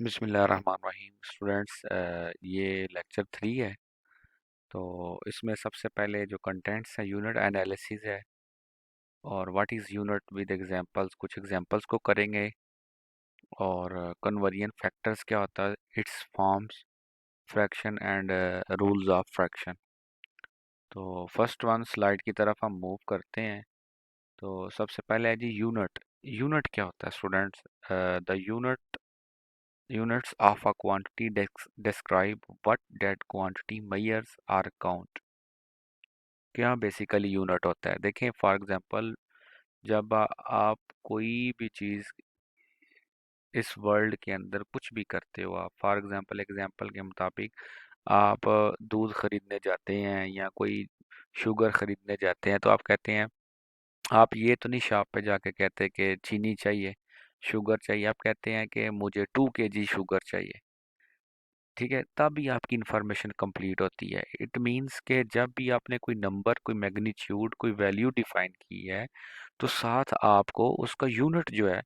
बिस्मिल्लाहिर्रहमानिर्रहीम स्टूडेंट्स, ये लेक्चर 3 है। तो इसमें सबसे पहले जो कंटेंट्स है यूनिट एनालिसिस है और what is unit with examples, कुछ एग्जांपल्स को करेंगे। और कन्वर्जन फैक्टर्स क्या होता है, it's forms, fraction and rules of fraction. तो फर्स्ट वन स्लाइड की तरफ हम मूव करते हैं। तो सबसे पहले है जी यूनिट। यूनिट क्या होता है students? The unit Units of a quantity describe what that quantity measures or count। क्या बेसिकली यूनिट होता है? देखें, फॉर एग्जांपल, जब आप कोई भी चीज़ इस वर्ल्ड के अंदर कुछ भी करते हो, आप फॉर एग्जांपल के मुताबिक आप दूध खरीदने जाते हैं या कोई शुगर खरीदने जाते हैं, तो आप कहते हैं, आप ये तो नहीं शॉप पे जाके कहते कि चीनी चाहिए, शुगर चाहिए। आप कहते हैं कि मुझे 2 kg शुगर चाहिए। ठीक है, तब ही आपकी इंफॉर्मेशन कंप्लीट होती है। इट मींस कि जब भी आपने कोई नंबर, कोई मैग्नीट्यूड, कोई वैल्यू डिफाइन की है, तो साथ आपको उसका यूनिट जो है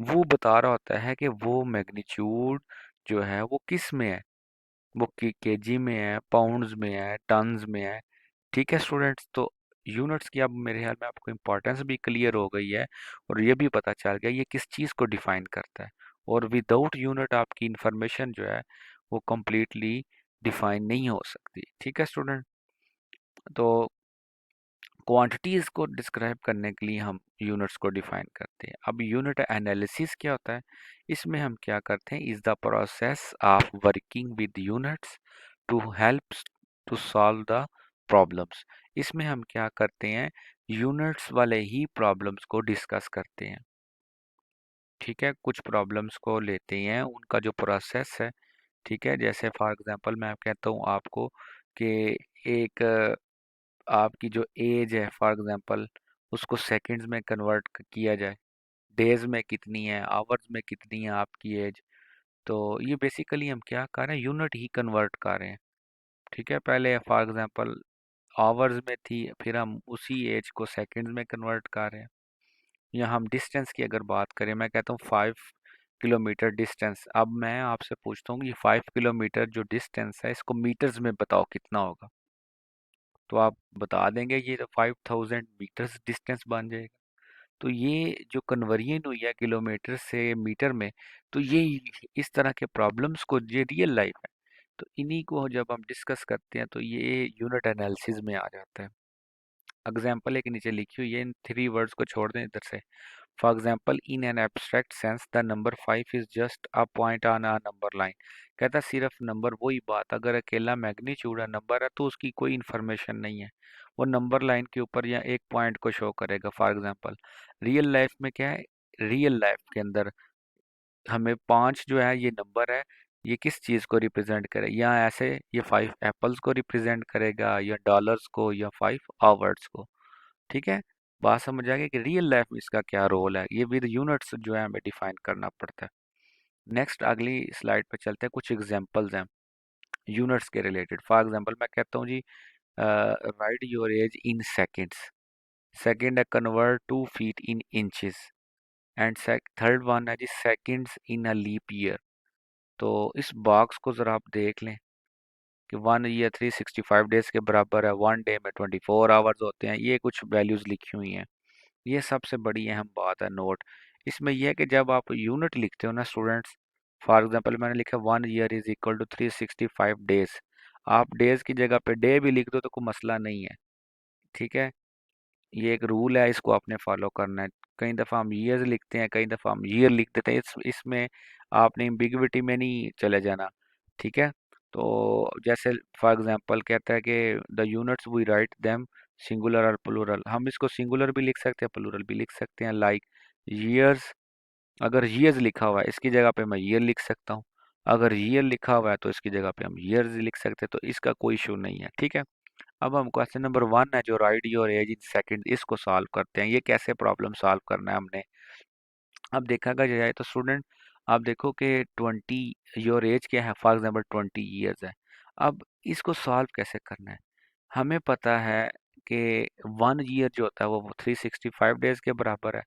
वो बता रहा होता है कि वो मैग्नीट्यूड जो है वो किस में है, वो केजी में है, पाउंड्स में है, टन्स में है। ठीक है स्टूडेंट्स, तो यूनिट्स की अब मेरे ख्याल में आपको इम्पोर्टेंस भी क्लियर हो गई है और ये भी पता चल गया ये किस चीज़ को डिफाइन करता है। और विदाउट यूनिट आपकी इंफॉर्मेशन जो है वो कम्प्लीटली डिफाइन नहीं हो सकती। ठीक है स्टूडेंट, तो क्वांटिटीज़ को डिस्क्राइब करने के लिए हम यूनिट्स को डिफाइन करते हैं। अब यूनिट एनालिसिस क्या होता है? इसमें हम क्या करते हैं, is the process of working with units to help to solve the problems. इसमें हम क्या करते हैं, यूनिट्स वाले ही प्रॉब्लम्स को डिस्कस करते हैं। ठीक है, कुछ प्रॉब्लम्स को लेते हैं, उनका जो प्रोसेस है। ठीक है, जैसे फॉर एग्जांपल मैं कहता हूँ आपको कि एक आपकी जो एज है फॉर एग्जांपल, उसको सेकंड्स में कन्वर्ट किया जाए, डेज में कितनी है, आवर्स में कितनी है आपकी एज। तो ये बेसिकली हम क्या कर रहे हैं, यूनिट ही कन्वर्ट कर रहे हैं। ठीक है, पहले फॉर एग्जांपल आवर्स में थी, फिर हम उसी एज को सेकंड्स में कन्वर्ट कर रहे हैं। या हम डिस्टेंस की अगर बात करें, मैं कहता हूँ 5 किलोमीटर डिस्टेंस। अब मैं आपसे पूछता हूँ ये 5 किलोमीटर जो डिस्टेंस है, इसको मीटर्स में बताओ कितना होगा। तो आप बता देंगे ये तो 5000 मीटर्स डिस्टेंस बन जाएगा। तो ये जो कन्वर्जन हुई है किलोमीटर से मीटर में, तो ये इस तरह के प्रॉब्लम्स को, ये रियल लाइफ है, तो इन्हीं को जब हम डिस्कस करते हैं तो ये यूनिट एनालिसिस में आ जाता है। एग्जाम्पल एक नीचे लिखी हुई है, इन 3 वर्ड्स को छोड़ दें इधर से। For example, in an abstract sense the number 5 is just a point on a number line. कहता है सिर्फ नंबर, वही बात, अगर अकेला मैग्नीट्यूड है, नंबर है, तो उसकी कोई इन्फॉर्मेशन नहीं है, वो नंबर लाइन के ऊपर या एक पॉइंट को शो करेगा। फॉर एग्जाम्पल, रियल लाइफ में क्या है, रियल लाइफ के अंदर हमें 5 जो है ये नंबर है, ये किस चीज़ को रिप्रेजेंट करे, या ऐसे ये 5 एप्पल्स को रिप्रेजेंट करेगा, या डॉलर्स को, या 5 आवर्स को। ठीक है, बात समझ आ गई कि रियल लाइफ में इसका क्या रोल है, ये विद यूनिट्स जो है हमें डिफाइन करना पड़ता है। नेक्स्ट अगली स्लाइड पे चलते हैं, कुछ एग्जांपल्स हैं यूनिट्स के रिलेटेड। फॉर एग्जांपल मैं कहता हूँ जी, write your age in seconds. Second है convert 2 feet in inches. And third one है जी seconds in a leap year. तो इस बॉक्स को ज़रा आप देख लें कि 1 ईयर 365 डेज के बराबर है, 1 डे में 24 आवर्स होते हैं, ये कुछ वैल्यूज़ लिखी हुई हैं। ये सबसे बड़ी अहम बात है, नोट इसमें यह है कि जब आप यूनिट लिखते हो ना स्टूडेंट्स, फॉर एग्जांपल मैंने लिखा 1 year is equal to 365 days. आप डेज की जगह पे डे भी लिख दो तो कोई मसला नहीं है। ठीक है, ये एक रूल है, इसको आपने फॉलो करना है। कई दफ़ा हम ईयर्स लिखते हैं, कई दफ़ा हम ईयर लिख देते हैं, इसमें आपने एम्बिग्विटी में नहीं चले जाना। ठीक है, तो जैसे फॉर एग्जांपल कहता है कि the units we write them singular और प्लूरल। हम इसको सिंगुलर भी लिख सकते हैं, प्लूरल भी लिख सकते हैं। लाइक ईयर्स, अगर ईयर्स लिखा हुआ है इसकी जगह पे मैं ईयर लिख सकता हूँ, अगर ईयर लिखा हुआ है तो इसकी जगह पे हम ईयर्स लिख सकते हैं, तो इसका कोई इशू नहीं है। ठीक है, अब हम क्वेश्चन नंबर 1 है जो write your age in second, इसको सॉल्व करते हैं। ये कैसे प्रॉब्लम सॉल्व करना है हमने, अब देखा जाए तो स्टूडेंट, आप देखो कि 20 योर एज क्या है, फॉर एग्जांपल 20 ईयर्स है। अब इसको सॉल्व कैसे करना है, हमें पता है कि 1 ईयर जो होता है वो 365 डेज के बराबर है।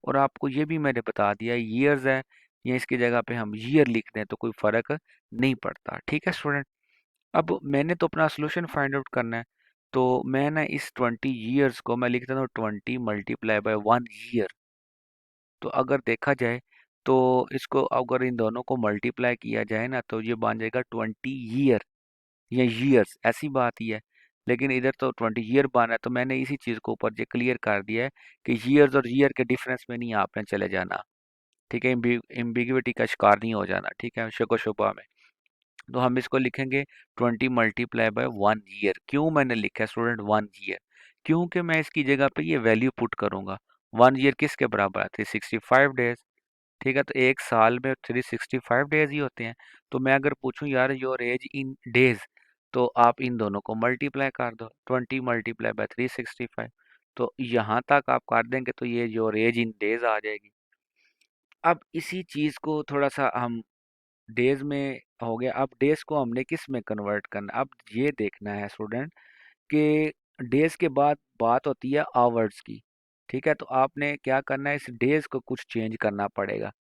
और आपको ये भी मैंने बता दिया ईयर्स है, या इसकी जगह पे हम ईयर लिख दें तो कोई फ़र्क नहीं पड़ता। ठीक है स्टूडेंट। अब मैंने तो अपना सोल्यूशन फाइंड आउट करना है, तो मैं ना इस 20 ईयर्स को मैं लिख देता हूँ 20 × 1 ईयर। तो अगर देखा जाए तो इसको अगर इन दोनों को मल्टीप्लाई किया जाए ना तो ये बन जाएगा 20 ईयर या ईयर्स, ऐसी बात ही है। लेकिन इधर तो 20 ईयर बना है, तो मैंने इसी चीज़ को ऊपर ये क्लियर कर दिया है कि ईयर्स और ईयर के डिफरेंस में नहीं आपने चले जाना। ठीक है, एम्बिग्विटी का शिकार नहीं हो जाना। ठीक है, शको शुबा में। तो हम इसको लिखेंगे 20 × 1 ईयर। क्यों मैंने लिखा है स्टूडेंट 1 ईयर? क्योंकि मैं इसकी जगह पे ये वैल्यू पुट करूंगा। 1 ईयर किसके बराबर है? 365 डेज। ठीक है, तो एक साल में 365 डेज ही होते हैं। तो मैं अगर पूछूं यार योर एज इन डेज, तो आप इन दोनों को मल्टीप्लाई कर दो, 20 × 365। तो यहाँ तक आप कर देंगे तो ये योर एज इन डेज आ जाएगी। अब इसी चीज को थोड़ा सा हम डेज में हो गया, अब डेज को हमने किस में कन्वर्ट करना, अब ये देखना है स्टूडेंट कि डेज के बाद बात होती है आवर्स की। ठीक है, तो आपने क्या करना है, इस डेज को कुछ चेंज करना पड़ेगा।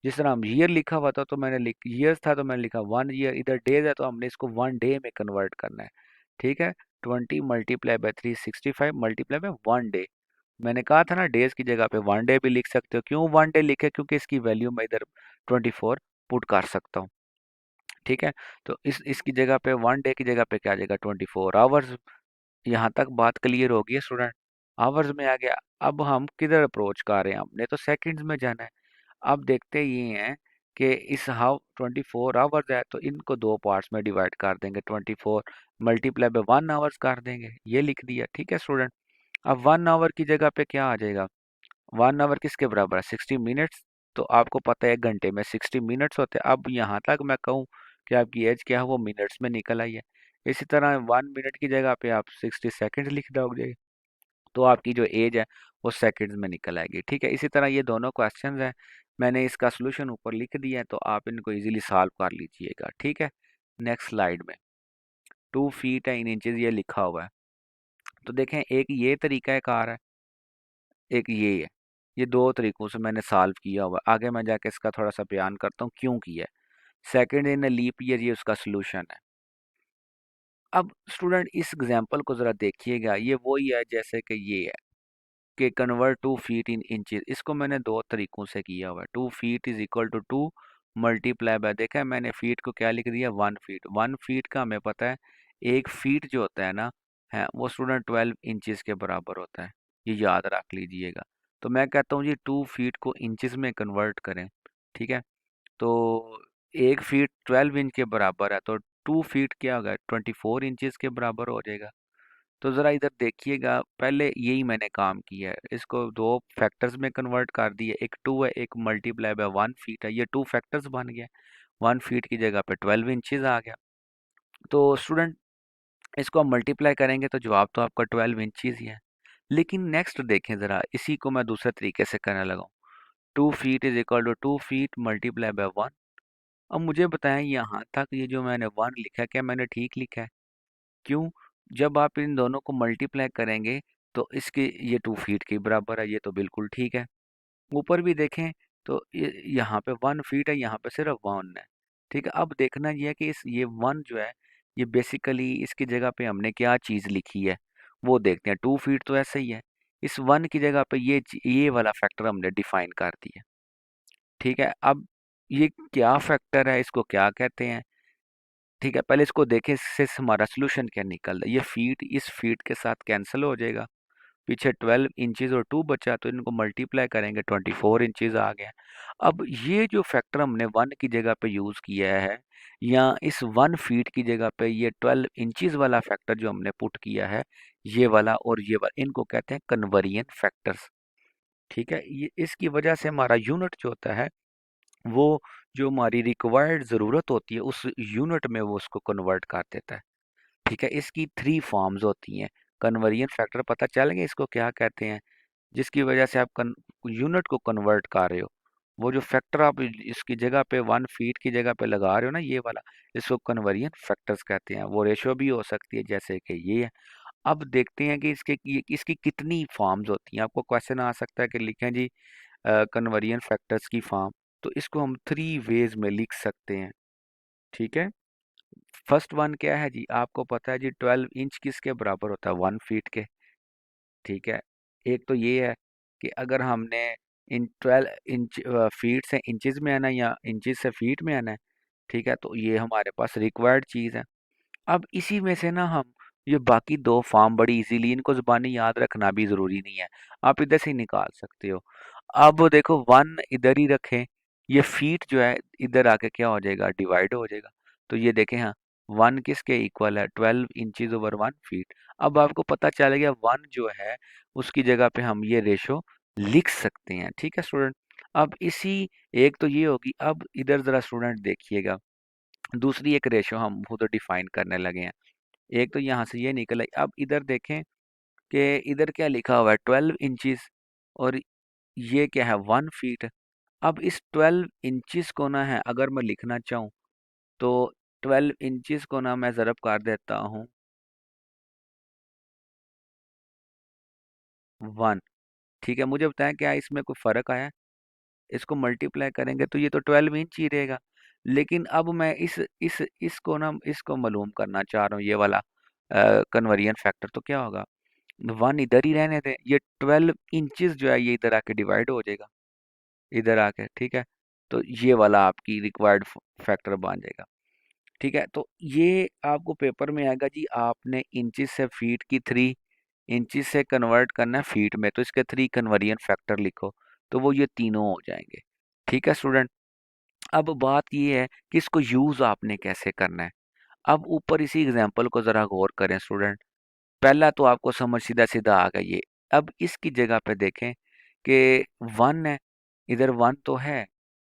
जिस तरह हम ईयर लिखा हुआ था तो मैंने लिख ईयर्स था तो मैंने लिखा 1 ईयर, इधर डेज है तो हमने इसको 1 डे में कन्वर्ट करना है। ठीक है, 20 × 365 मल्टीप्लाई बाय 1 डे। मैंने कहा था ना डेज की जगह पे 1 डे भी लिख सकते हो। क्यों 1 डे लिखे? क्योंकि इसकी वैल्यू मैं इधर 24 पुट कर सकता हूँ। ठीक है, तो इस इसकी जगह पे 1 डे की जगह पे क्या आ जाएगा 24 आवर्स। यहाँ तक बात क्लियर होगी स्टूडेंट? आवर्स में आ गया। अब हम किधर अप्रोच कर रहे हैं? हमने तो सेकंड्स में जाना है। अब देखते ये हैं कि इस हाउ 24 आवर्स है तो इनको दो पार्ट्स में डिवाइड कर देंगे। 24 मल्टीप्लाई बाय 1 आवर्स कर देंगे, ये लिख दिया। ठीक है स्टूडेंट। अब 1 आवर की जगह पे क्या आ जाएगा? 1 आवर किसके बराबर है? 60 मिनट्स। तो आपको पता है 1 घंटे में 60 मिनट्स होते हैं। अब यहाँ तक मैं कहूँ कि आपकी एज क्या है, वो मिनट्स में निकल आई है। इसी तरह 1 मिनट की जगह पे आप 60 सेकेंड लिख दोगे तो आपकी जो एज है वो सेकंड्स में निकल आएगी। ठीक है, इसी तरह ये दोनों क्वेश्चंस हैं, मैंने इसका सोल्यूशन ऊपर लिख दिया है तो आप इनको इजीली सॉल्व कर लीजिएगा। ठीक है, नेक्स्ट स्लाइड में 2 फीट है इन इंचेस ये लिखा हुआ है। तो देखें, एक ये तरीका है कार है, एक ये है। ये दो तरीकों से मैंने सॉल्व किया हुआ है। आगे मैं जाके इसका थोड़ा सा बयान करता हूँ क्यों किया है। सेकंड इन लीप ईयर, ये उसका सोल्यूशन है। अब स्टूडेंट इस एग्जांपल को ज़रा देखिएगा, ये वही है जैसे कि ये है कि कन्वर्ट 2 फीट इन इंचेस। इसको मैंने दो तरीकों से किया हुआ है। 2 feet is equal to 2 multiply by, देखा है मैंने फीट को क्या लिख दिया? 1 फीट। 1 फीट का हमें पता है, एक फीट जो होता है ना, है वो स्टूडेंट 12 इंचेस के बराबर होता है। ये याद रख लीजिएगा। तो मैं कहता हूँ जी 2 फीट को इंचेस में कन्वर्ट करें। ठीक है, तो 1 फीट 12 इंच के बराबर है, तो 2 फीट क्या होगा? 24 इंचेस के बराबर हो जाएगा। तो ज़रा इधर देखिएगा, पहले यही मैंने काम किया है, इसको दो फैक्टर्स में कन्वर्ट कर दिया। एक 2 है, एक मल्टीप्लाई बाय 1 फीट है, ये 2 फैक्टर्स बन गया। 1 फीट की जगह पे 12 इंचेस आ गया। तो स्टूडेंट इसको हम मल्टीप्लाई करेंगे तो जवाब तो आपका 12 इंचेस ही है। लेकिन नेक्स्ट देखें ज़रा, इसी को मैं दूसरे तरीके से करने लगा हूँ। 2 feet is equal to 2 feet multiply by 1। अब मुझे बताएं यहाँ तक ये जो मैंने 1 लिखा है, क्या मैंने ठीक लिखा है? क्यों? जब आप इन दोनों को मल्टीप्लाई करेंगे तो इसके ये 2 फीट के बराबर है, ये तो बिल्कुल ठीक है। ऊपर भी देखें तो यहाँ पे 1 फीट है, यहाँ पे सिर्फ 1 है। ठीक है, अब देखना ये है कि इस ये 1 जो है, ये बेसिकली इसकी जगह पे हमने क्या चीज़ लिखी है वो देखते हैं। 2 फीट तो ऐसे ही है, इस 1 की जगह पे ये वाला फैक्टर हमने डिफाइन कर दिया। ठीक है, अब ये क्या फैक्टर है, इसको क्या कहते हैं? ठीक है, पहले इसको देखें, इससे हमारा सोल्यूशन क्या निकल रहा है। ये फीट इस फीट के साथ कैंसिल हो जाएगा, पीछे 12 इंचेस और 2 बचा तो इनको मल्टीप्लाई करेंगे 24 इंचेस आ गया। अब ये जो फैक्टर हमने 1 की जगह पे यूज़ किया है, या इस 1 फीट की जगह पे ये 12 इंचेस वाला फैक्टर जो हमने पुट किया है, ये वाला और ये वाला, इनको कहते हैं कन्वर्जन फैक्टर्स। ठीक है, ये इसकी वजह से हमारा यूनिट जो होता है वो जो हमारी रिक्वायर्ड ज़रूरत होती है उस यूनिट में वो उसको कन्वर्ट कर देता है। ठीक है, इसकी 3 फॉर्म्स होती हैं। कन्वर्जन फैक्टर पता चल गया इसको क्या कहते हैं? जिसकी वजह से आप यूनिट को कन्वर्ट कर रहे हो, वो जो फैक्टर आप इसकी जगह पे 1 फीट की जगह पे लगा रहे हो ना, ये वाला, इसको कन्वर्जन फैक्टर्स कहते हैं। वो रेशो भी हो सकती है जैसे कि ये है। अब देखते हैं कि इसकी कितनी फॉर्म्स होती हैं। आपको क्वेश्चन आ सकता है कि लिखें जी कन्वर्जन फैक्टर्स की फॉर्म। तो इसको हम 3 वेज में लिख सकते हैं। ठीक है। फर्स्ट वन क्या है जी, आपको पता है जी 12 इंच किसके बराबर होता है, 1 फीट के। ठीक है। एक तो ये है कि अगर हमने इन 12 इंच फीट से इंचज में आना है या इंचज से फीट में आना है, ठीक है, तो ये हमारे पास रिक्वायर्ड चीज़ है। अब इसी में से ना हम ये बाकी 2 फॉर्म बड़ी इजीली, इनको जुबानी याद रखना भी ज़रूरी नहीं है, आप इधर से ही निकाल सकते हो। अब देखो 1 इधर ही रखें, ये फीट जो है इधर आके क्या हो जाएगा, डिवाइड हो जाएगा। तो ये देखें, हाँ 1 किसके इक्वल है, 12 इंचज/1 फीट। अब आपको पता चल गया 1 जो है उसकी जगह पे हम ये रेशो लिख सकते हैं। ठीक है स्टूडेंट। अब इसी, एक तो ये होगी। अब इधर ज़रा स्टूडेंट देखिएगा, दूसरी एक रेशो हम खुद डिफाइन करने लगे हैं। एक तो यहाँ से ये निकल आई। अब इधर देखें कि इधर क्या लिखा हुआ है, 12 इंचज, और ये क्या है, 1 फीट। अब इस 12 इंचज को ना है अगर मैं लिखना चाहूँ, तो 12 इंचज को ना मैं ज़रब कर देता हूँ 1। ठीक है, मुझे बताएं क्या इसमें कोई फ़र्क आया? इसको मल्टीप्लाई करेंगे तो ये तो 12 इंच ही रहेगा। लेकिन अब मैं इसको ना इसको मालूम करना चाह रहा हूँ, ये वाला कन्वर्जन फैक्टर। तो क्या होगा, 1 इधर ही रहने दें, ये 12 इंचज जो है ये इधर आके डिवाइड हो जाएगा, इधर आके। ठीक है, तो ये वाला आपकी रिक्वायर्ड फैक्टर बन जाएगा। ठीक है, तो ये आपको पेपर में आएगा जी, आपने इंचज से फीट की 3 इंचज से कन्वर्ट करना है फीट में, तो इसके 3 कन्वर्जन फैक्टर लिखो, तो वो ये तीनों हो जाएंगे। ठीक है स्टूडेंट। अब बात ये है कि इसको यूज आपने कैसे करना है। अब ऊपर इसी एग्जांपल को जरा गौर करें स्टूडेंट। पहला तो आपको समझ सीधा सीधा आ गया ये। अब इसकी जगह पे देखें कि 1 है, इधर 1 तो है,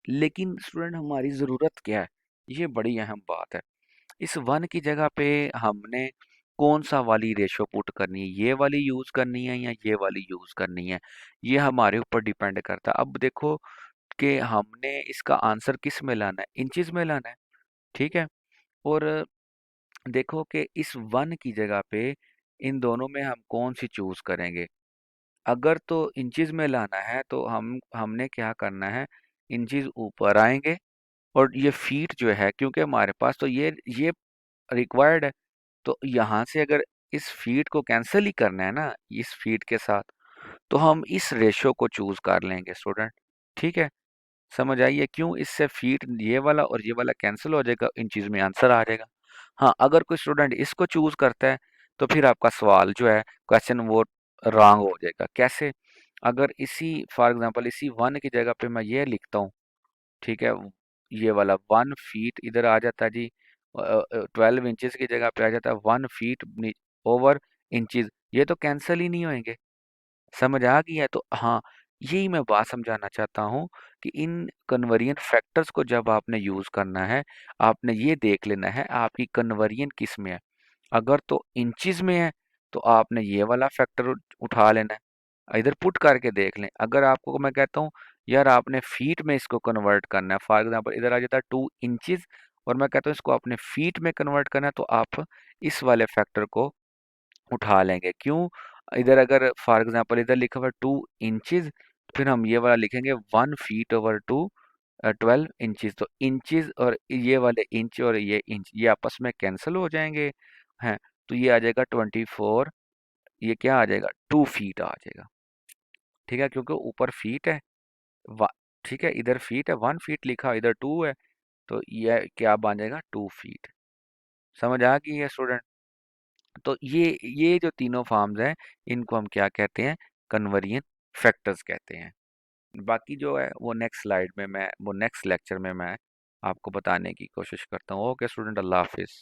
लेकिन स्टूडेंट हमारी ज़रूरत क्या है, ये बड़ी अहम बात है। इस 1 की जगह पे हमने कौन सा वाली रेशो पुट करनी है, ये वाली यूज़ करनी है या ये वाली यूज़ करनी है, ये हमारे ऊपर डिपेंड करता है। अब देखो कि हमने इसका आंसर किस में लाना है, इंचज में लाना है। ठीक है। और देखो कि इस 1 की जगह पे इन दोनों में हम कौन सी चूज़ करेंगे। अगर तो इंचज में लाना है तो हमने क्या करना है, इंचज ऊपर आएंगे, और ये फीट जो है क्योंकि हमारे पास तो ये रिक्वायर्ड है, तो यहाँ से अगर इस फीट को कैंसिल ही करना है ना इस फीट के साथ, तो हम इस रेशो को चूज कर लेंगे स्टूडेंट। ठीक है, समझ आइए क्यों, इससे फीट ये वाला और ये वाला कैंसिल हो जाएगा, इन चीज में आंसर आ जाएगा। हाँ, अगर कोई स्टूडेंट इसको चूज करता है तो फिर आपका सवाल जो है, क्वेश्चन, वो रॉन्ग हो जाएगा। कैसे? अगर इसी फॉर एग्जांपल इसी 1 की जगह पे मैं ये लिखता हूँ, ठीक है, ये वाला 1 फीट इधर आ जाता है जी, 12 इंचज की जगह पे आ जाता है 1 फीट ओवर इंचज, ये तो कैंसिल ही नहीं होंगे। समझ आ गई है? तो हाँ, यही मैं बात समझाना चाहता हूँ कि इन कन्वर्जन फैक्टर्स को जब आपने यूज करना है, आपने ये देख लेना है आपकी कन्वर्जन किस में है। अगर तो इंचज में है तो आपने ये वाला फैक्टर उठा लेना है, इधर पुट करके देख लें। अगर आपको मैं कहता हूँ यार आपने फीट में इसको कन्वर्ट करना है, फॉर एग्जांपल इधर आ जाता है 2 इंचज, और मैं कहता हूँ इसको आपने फीट में कन्वर्ट करना है, तो आप इस वाले फैक्टर को उठा लेंगे। क्यों? इधर अगर फॉर एग्जांपल इधर लिखा हुआ है 2 इंचज, फिर हम ये वाला लिखेंगे 1 फीट/2 12 इंचज, तो इंचज और ये वाले इंच और ये इंच ये आपस में कैंसिल हो जाएंगे हैं, तो ये आ जाएगा 24, ये क्या आ जाएगा, 2 फीट आ जाएगा। ठीक है, क्योंकि ऊपर फीट है। वा- ठीक है, इधर फीट है, 1 फीट लिखा, इधर 2 है, तो ये क्या बन जाएगा, 2 फीट। समझ आ गई है स्टूडेंट? तो ये जो तीनों फॉर्म्स हैं, इनको हम क्या कहते हैं, कन्वर्जन फैक्टर्स कहते हैं। बाकी जो है वो नेक्स्ट स्लाइड में मैं, वो नेक्स्ट लेक्चर में मैं आपको बताने की कोशिश करता हूँ। ओके स्टूडेंट, अल्लाह हाफिज़।